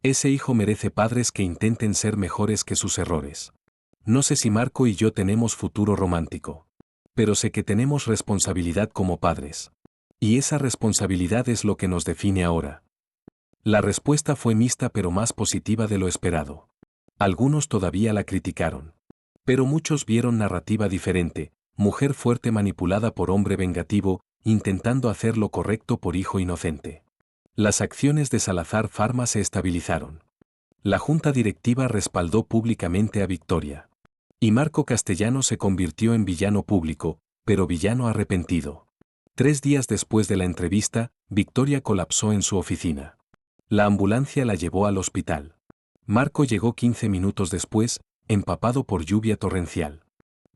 Ese hijo merece padres que intenten ser mejores que sus errores. No sé si Marco y yo tenemos futuro romántico. Pero sé que tenemos responsabilidad como padres. Y esa responsabilidad es lo que nos define ahora. La respuesta fue mixta pero más positiva de lo esperado. Algunos todavía la criticaron. Pero muchos vieron narrativa diferente, mujer fuerte manipulada por hombre vengativo, intentando hacer lo correcto por hijo inocente. Las acciones de Salazar Pharma se estabilizaron. La junta directiva respaldó públicamente a Victoria. Y Marco Castellano se convirtió en villano público, pero villano arrepentido. 3 días después de la entrevista, Victoria colapsó en su oficina. La ambulancia la llevó al hospital. Marco llegó 15 minutos después, empapado por lluvia torrencial.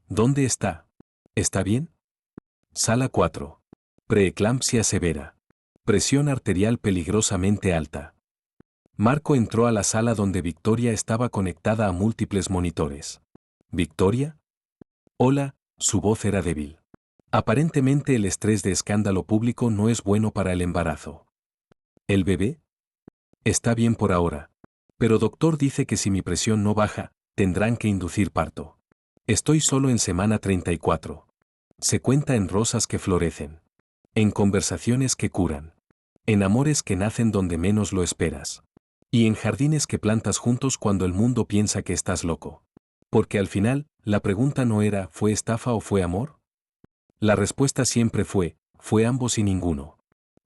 ¿Dónde está? ¿Está bien? Sala 4. Preeclampsia severa. Presión arterial peligrosamente alta. Marco entró a la sala donde Victoria estaba conectada a múltiples monitores. ¿Victoria? Hola, su voz era débil. Aparentemente el estrés de escándalo público no es bueno para el embarazo. ¿El bebé? Está bien por ahora. Pero doctor dice que si mi presión no baja, tendrán que inducir parto. Estoy solo en semana 34. Se cuenta en rosas que florecen. En conversaciones que curan. En amores que nacen donde menos lo esperas. Y en jardines que plantas juntos cuando el mundo piensa que estás loco. Porque al final, la pregunta no era ¿fue estafa o fue amor? La respuesta siempre fue ambos y ninguno.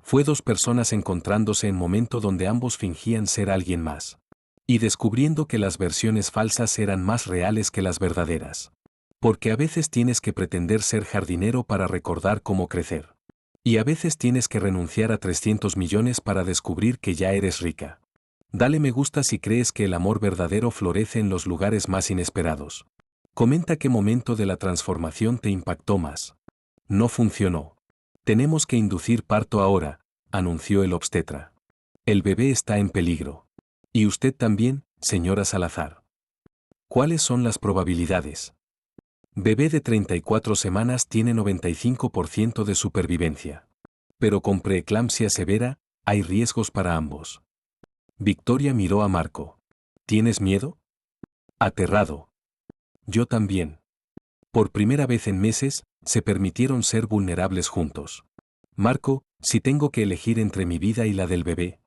Fue 2 personas encontrándose en momento donde ambos fingían ser alguien más. Y descubriendo que las versiones falsas eran más reales que las verdaderas. Porque a veces tienes que pretender ser jardinero para recordar cómo crecer. Y a veces tienes que renunciar a 300 millones para descubrir que ya eres rica. Dale me gusta si crees que el amor verdadero florece en los lugares más inesperados. Comenta qué momento de la transformación te impactó más. No funcionó. Tenemos que inducir parto ahora, anunció el obstetra. El bebé está en peligro. Y usted también, señora Salazar. ¿Cuáles son las probabilidades? Bebé de 34 semanas tiene 95% de supervivencia. Pero con preeclampsia severa, hay riesgos para ambos. Victoria miró a Marco. ¿Tienes miedo? Aterrado. Yo también. Por primera vez en meses, se permitieron ser vulnerables juntos. Marco, si tengo que elegir entre mi vida y la del bebé.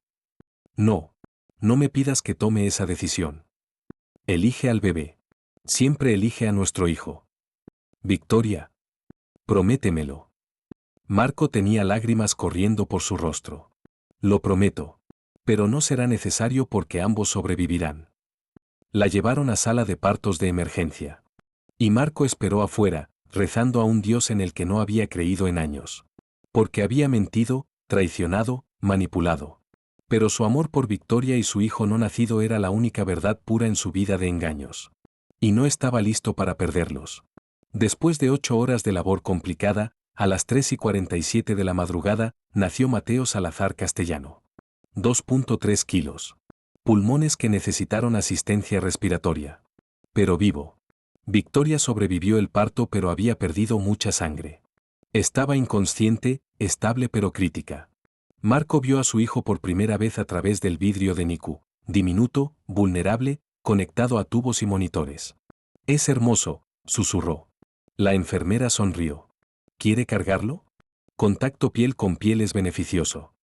No. No me pidas que tome esa decisión. Elige al bebé. Siempre elige a nuestro hijo. Victoria. Prométemelo. Marco tenía lágrimas corriendo por su rostro. Lo prometo. Pero no será necesario porque ambos sobrevivirán. La llevaron a sala de partos de emergencia. Y Marco esperó afuera, rezando a un Dios en el que no había creído en años. Porque había mentido, traicionado, manipulado. Pero su amor por Victoria y su hijo no nacido era la única verdad pura en su vida de engaños. Y no estaba listo para perderlos. Después de 8 horas de labor complicada, a las 3:47 de la madrugada, nació Mateo Salazar Castellano. 2.3 kilos. Pulmones que necesitaron asistencia respiratoria. pero vivo. Victoria sobrevivió el parto pero había perdido mucha sangre. Estaba inconsciente, estable pero crítica. Marco vio a su hijo por primera vez a través del vidrio de NICU, diminuto, vulnerable, conectado a tubos y monitores. «Es hermoso», susurró. La enfermera sonrió. «¿Quiere cargarlo? Contacto piel con piel es beneficioso».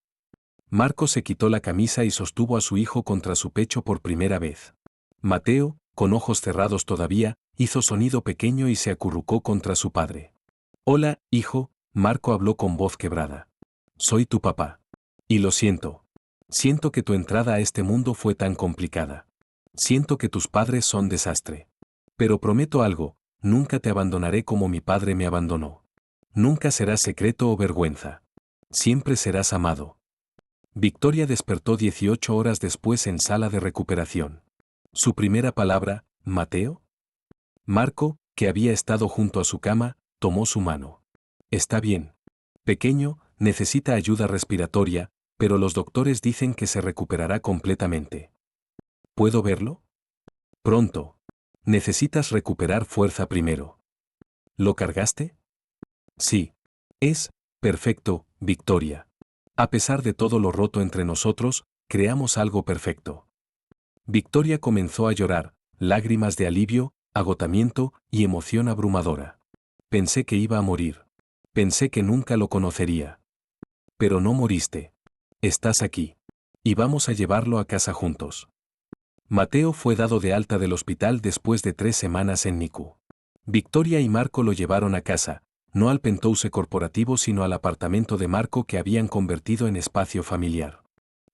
Marco se quitó la camisa y sostuvo a su hijo contra su pecho por primera vez. Mateo, con ojos cerrados todavía, hizo sonido pequeño y se acurrucó contra su padre. «Hola, hijo», Marco habló con voz quebrada. «Soy tu papá. Y lo siento. Siento que tu entrada a este mundo fue tan complicada. Siento que tus padres son desastre. Pero prometo algo, nunca te abandonaré como mi padre me abandonó. Nunca serás secreto o vergüenza. Siempre serás amado». Victoria despertó 18 horas después en sala de recuperación. Su primera palabra, «¿Mateo?». Marco, que había estado junto a su cama, tomó su mano. «Está bien. Pequeño, necesita ayuda respiratoria, pero los doctores dicen que se recuperará completamente». «¿Puedo verlo?». «Pronto. Necesitas recuperar fuerza primero». «¿Lo cargaste?». «Sí. Es perfecto, Victoria. A pesar de todo lo roto entre nosotros, creamos algo perfecto». Victoria comenzó a llorar, lágrimas de alivio, agotamiento y emoción abrumadora. «Pensé que iba a morir. Pensé que nunca lo conocería. Pero no moriste. Estás aquí. Y vamos a llevarlo a casa juntos». Mateo fue dado de alta del hospital después de 3 semanas en NICU. Victoria y Marco lo llevaron a casa, no al penthouse corporativo sino al apartamento de Marco que habían convertido en espacio familiar.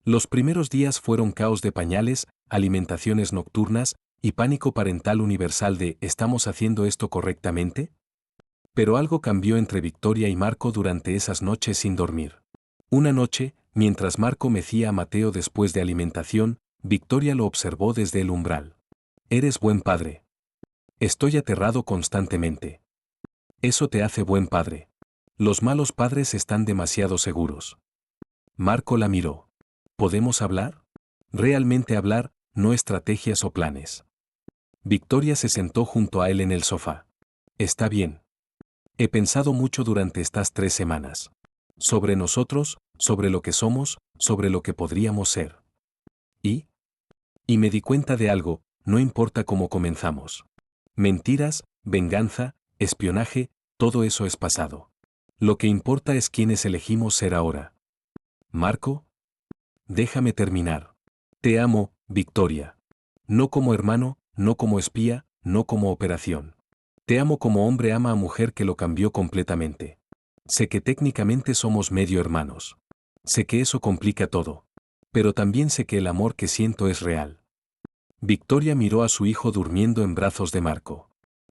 Los primeros días fueron caos de pañales, alimentaciones nocturnas y pánico parental universal de ¿estamos haciendo esto correctamente? Pero algo cambió entre Victoria y Marco durante esas noches sin dormir. Una noche, mientras Marco mecía a Mateo después de alimentación, Victoria lo observó desde el umbral. «Eres buen padre». «Estoy aterrado constantemente». «Eso te hace buen padre. Los malos padres están demasiado seguros». Marco la miró. «¿Podemos hablar? Realmente hablar, no estrategias o planes». Victoria se sentó junto a él en el sofá. «Está bien. He pensado mucho durante estas 3 semanas. Sobre nosotros, sobre lo que somos, sobre lo que podríamos ser. ¿Y? Y me di cuenta de algo, no importa cómo comenzamos. Mentiras, venganza, espionaje, todo eso es pasado. Lo que importa es quiénes elegimos ser ahora». «Marco, déjame terminar. Te amo, Victoria. No como hermano, no como espía, no como operación. Te amo como hombre ama a mujer que lo cambió completamente. Sé que técnicamente somos medio hermanos. Sé que eso complica todo. Pero también sé que el amor que siento es real». Victoria miró a su hijo durmiendo en brazos de Marco.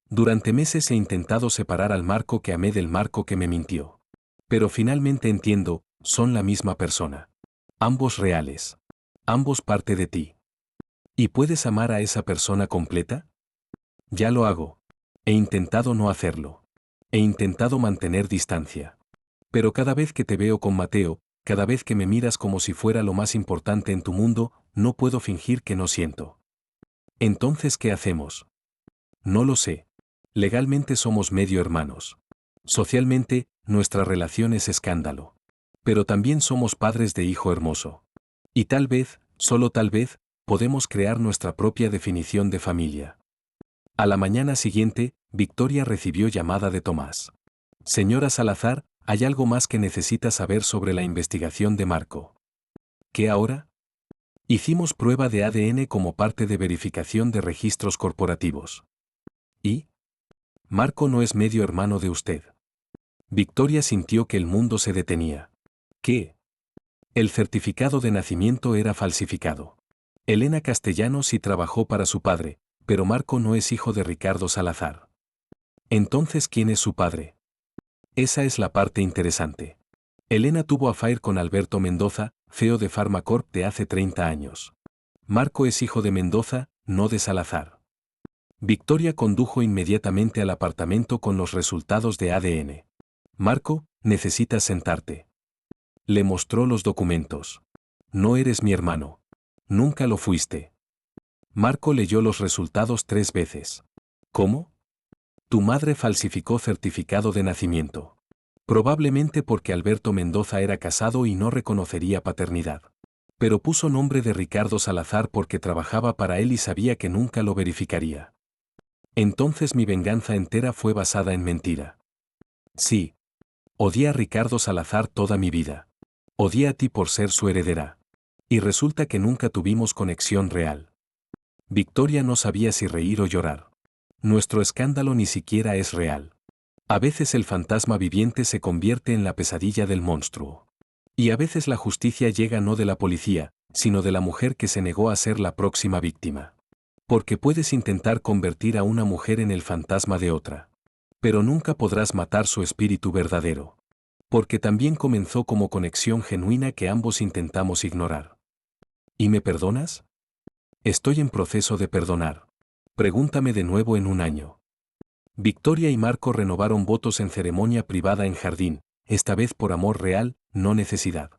«Durante meses he intentado separar al Marco que amé del Marco que me mintió. Pero finalmente entiendo, son la misma persona. Ambos reales. Ambos parte de ti. ¿Y puedes amar a esa persona completa?». «Ya lo hago. He intentado no hacerlo. He intentado mantener distancia. Pero cada vez que te veo con Mateo, cada vez que me miras como si fuera lo más importante en tu mundo, no puedo fingir que no siento». «Entonces, ¿qué hacemos?». «No lo sé. Legalmente somos medio hermanos. Socialmente, nuestra relación es escándalo. Pero también somos padres de hijo hermoso. Y tal vez, solo tal vez, podemos crear nuestra propia definición de familia». A la mañana siguiente, Victoria recibió llamada de Tomás. «Señora Salazar, hay algo más que necesita saber sobre la investigación de Marco». «¿Qué ahora?». «Hicimos prueba de ADN como parte de verificación de registros corporativos». «¿Y? Marco no es medio hermano de usted». Victoria sintió que el mundo se detenía. «¿Qué?». El certificado de nacimiento era falsificado. Elena Castellanos sí trabajó para su padre, pero Marco no es hijo de Ricardo Salazar. «Entonces, ¿quién es su padre?». Esa es la parte interesante. Elena tuvo affair con Alberto Mendoza, CEO de Pharmacorp de hace 30 años. Marco es hijo de Mendoza, no de Salazar. Victoria condujo inmediatamente al apartamento con los resultados de ADN. «Marco, necesitas sentarte». Le mostró los documentos. «No eres mi hermano. Nunca lo fuiste». Marco leyó los resultados 3 veces. ¿Cómo? Tu madre falsificó certificado de nacimiento. Probablemente porque Alberto Mendoza era casado y no reconocería paternidad. Pero puso nombre de Ricardo Salazar porque trabajaba para él y sabía que nunca lo verificaría. Entonces mi venganza entera fue basada en mentira. Sí. Odié a Ricardo Salazar toda mi vida. Odié a ti por ser su heredera. Y resulta que nunca tuvimos conexión real. Victoria no sabía si reír o llorar. Nuestro escándalo ni siquiera es real. A veces el fantasma viviente se convierte en la pesadilla del monstruo. Y a veces la justicia llega no de la policía, sino de la mujer que se negó a ser la próxima víctima. Porque puedes intentar convertir a una mujer en el fantasma de otra. Pero nunca podrás matar su espíritu verdadero. Porque también comenzó como conexión genuina que ambos intentamos ignorar. ¿Y me perdonas? Estoy en proceso de perdonar. Pregúntame de nuevo en un año. Victoria y Marco renovaron votos en ceremonia privada en jardín, esta vez por amor real, no necesidad.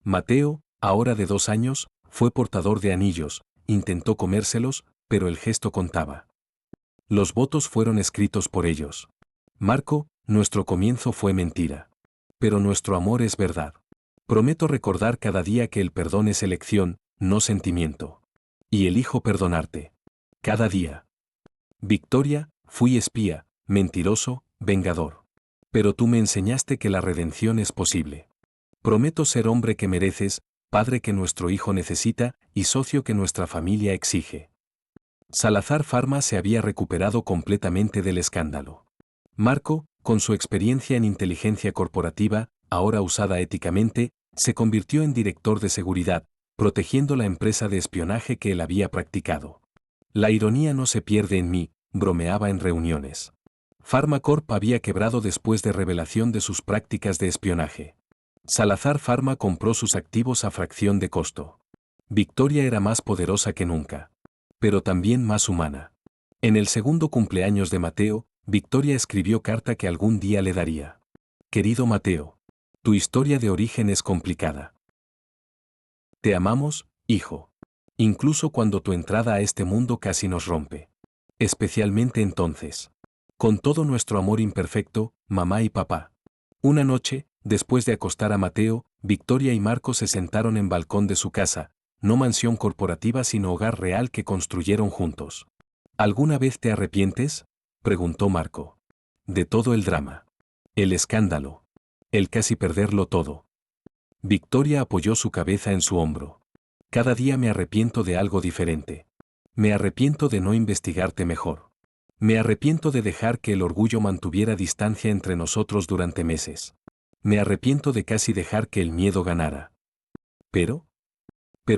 Mateo, ahora de 2 años, fue portador de anillos, intentó comérselos, pero el gesto contaba. Los votos fueron escritos por ellos. Marco, nuestro comienzo fue mentira. Pero nuestro amor es verdad. Prometo recordar cada día que el perdón es elección, no sentimiento. Y elijo perdonarte. Cada día. Victoria, fui espía, mentiroso, vengador. Pero tú me enseñaste que la redención es posible. Prometo ser hombre que mereces, padre que nuestro hijo necesita y socio que nuestra familia exige. Salazar Pharma se había recuperado completamente del escándalo. Marco, con su experiencia en inteligencia corporativa, ahora usada éticamente, se convirtió en director de seguridad, protegiendo la empresa de espionaje que él había practicado. La ironía no se pierde en mí, bromeaba en reuniones. Pharmacorp había quebrado después de revelación de sus prácticas de espionaje. Salazar Pharma compró sus activos a fracción de costo. Victoria era más poderosa que nunca. Pero también más humana. En el segundo cumpleaños de Mateo, Victoria escribió carta que algún día le daría. Querido Mateo, tu historia de origen es complicada. Te amamos, hijo. Incluso cuando tu entrada a este mundo casi nos rompe. Especialmente entonces. Con todo nuestro amor imperfecto, mamá y papá. Una noche, después de acostar a Mateo, Victoria y Marco se sentaron en balcón de su casa, no mansión corporativa sino hogar real que construyeron juntos. ¿Alguna vez te arrepientes?, preguntó Marco. De todo el drama. El escándalo. El casi perderlo todo. Victoria apoyó su cabeza en su hombro. Cada día me arrepiento de algo diferente. Me arrepiento de no investigarte mejor. Me arrepiento de dejar que el orgullo mantuviera distancia entre nosotros durante meses. Me arrepiento de casi dejar que el miedo ganara. Pero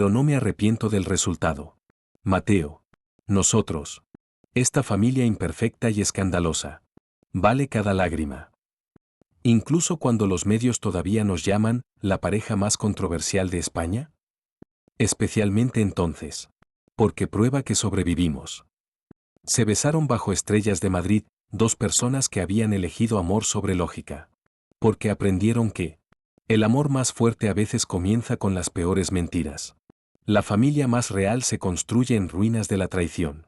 no me arrepiento del resultado. Mateo. Nosotros. Esta familia imperfecta y escandalosa. Vale cada lágrima. Incluso cuando los medios todavía nos llaman la pareja más controversial de España. Especialmente entonces. Porque prueba que sobrevivimos. Se besaron bajo estrellas de Madrid, 2 personas que habían elegido amor sobre lógica. Porque aprendieron que el amor más fuerte a veces comienza con las peores mentiras. La familia más real se construye en ruinas de la traición.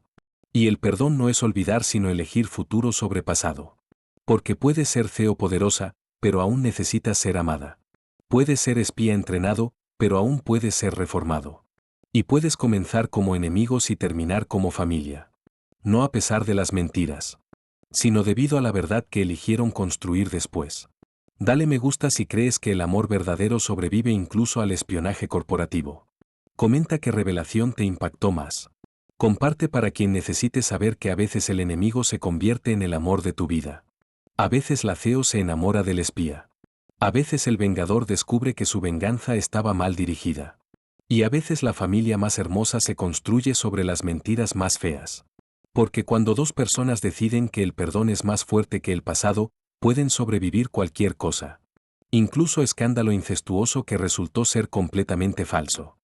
Y el perdón no es olvidar sino elegir futuro sobre pasado. Porque puedes ser CEO poderosa, pero aún necesitas ser amada. Puedes ser espía entrenado, pero aún puedes ser reformado. Y puedes comenzar como enemigos y terminar como familia. No a pesar de las mentiras, sino debido a la verdad que eligieron construir después. Dale me gusta si crees que el amor verdadero sobrevive incluso al espionaje corporativo. Comenta qué revelación te impactó más. Comparte para quien necesite saber que a veces el enemigo se convierte en el amor de tu vida. A veces la CEO se enamora del espía. A veces el vengador descubre que su venganza estaba mal dirigida. Y a veces la familia más hermosa se construye sobre las mentiras más feas. Porque cuando 2 personas deciden que el perdón es más fuerte que el pasado, pueden sobrevivir cualquier cosa. Incluso escándalo incestuoso que resultó ser completamente falso.